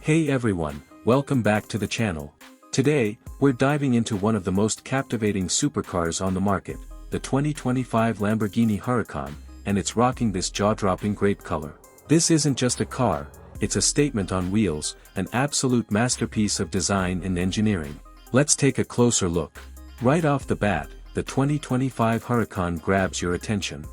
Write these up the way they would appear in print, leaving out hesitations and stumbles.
Hey everyone, welcome back to the channel. Today, we're diving into one of the most captivating supercars on the market, the 2025 Lamborghini Huracan, and it's rocking this jaw-dropping grape color. This isn't just a car, it's a statement on wheels, an absolute masterpiece of design and engineering. Let's take a closer look. Right off the bat, the 2025 Huracan grabs your attention.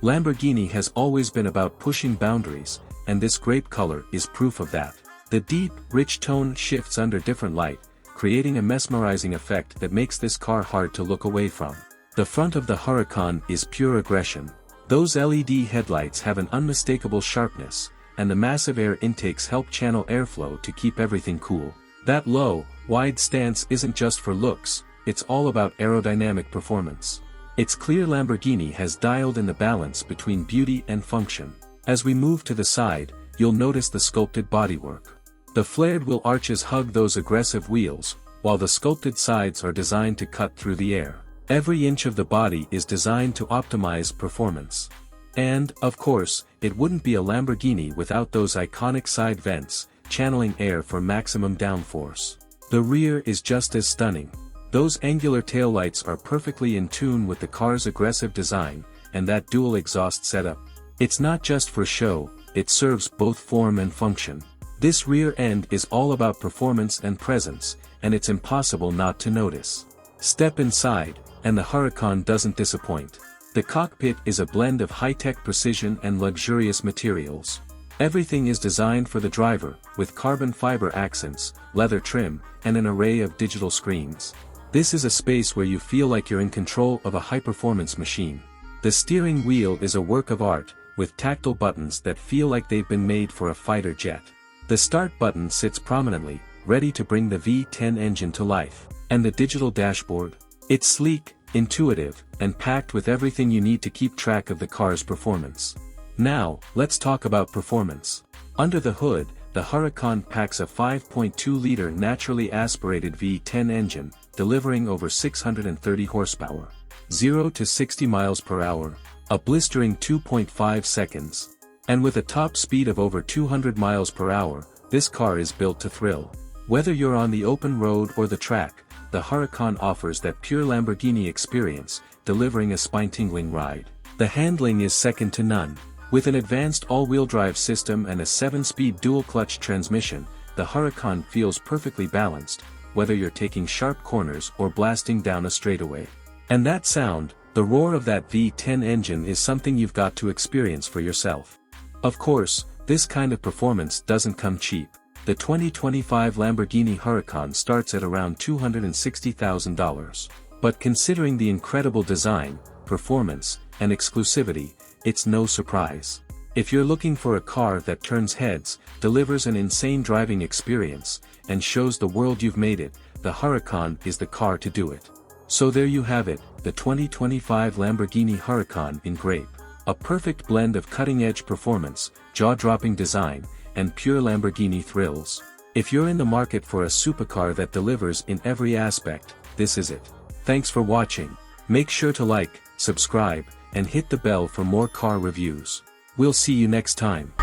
Lamborghini has always been about pushing boundaries, and this grape color is proof of that. The deep, rich tone shifts under different light, creating a mesmerizing effect that makes this car hard to look away from. The front of the Huracan is pure aggression. Those LED headlights have an unmistakable sharpness, and the massive air intakes help channel airflow to keep everything cool. That low, wide stance isn't just for looks, it's all about aerodynamic performance. It's clear Lamborghini has dialed in the balance between beauty and function. As we move to the side, you'll notice the sculpted bodywork. The flared wheel arches hug those aggressive wheels, while the sculpted sides are designed to cut through the air. Every inch of the body is designed to optimize performance. And, of course, it wouldn't be a Lamborghini without those iconic side vents, channeling air for maximum downforce. The rear is just as stunning. Those angular taillights are perfectly in tune with the car's aggressive design, and that dual exhaust setup. It's not just for show, it serves both form and function. This rear end is all about performance and presence, and it's impossible not to notice. Step inside, and the Huracan doesn't disappoint. The cockpit is a blend of high-tech precision and luxurious materials. Everything is designed for the driver, with carbon fiber accents, leather trim, and an array of digital screens. This is a space where you feel like you're in control of a high-performance machine. The steering wheel is a work of art, with tactile buttons that feel like they've been made for a fighter jet. The start button sits prominently, ready to bring the V10 engine to life. And the digital dashboard? It's sleek, intuitive, and packed with everything you need to keep track of the car's performance. Now, let's talk about performance. Under the hood, the Huracan packs a 5.2-liter naturally aspirated V10 engine, delivering over 630 horsepower. 0 to 60 miles per hour, a blistering 2.5 seconds. And with a top speed of over 200 miles per hour, this car is built to thrill. Whether you're on the open road or the track, the Huracan offers that pure Lamborghini experience, delivering a spine-tingling ride. The handling is second to none. With an advanced all-wheel drive system and a 7-speed dual-clutch transmission, the Huracan feels perfectly balanced, whether you're taking sharp corners or blasting down a straightaway. And that sound, the roar of that V10 engine, is something you've got to experience for yourself. Of course, this kind of performance doesn't come cheap. The 2025 Lamborghini Huracan starts at around $260,000. But considering the incredible design, performance, and exclusivity, it's no surprise. If you're looking for a car that turns heads, delivers an insane driving experience, and shows the world you've made it, the Huracan is the car to do it. So there you have it, the 2025 Lamborghini Huracan in grape. A perfect blend of cutting-edge performance, jaw-dropping design, and pure Lamborghini thrills. If you're in the market for a supercar that delivers in every aspect, this is it. Thanks for watching. Make sure to like, subscribe, and hit the bell for more car reviews. We'll see you next time.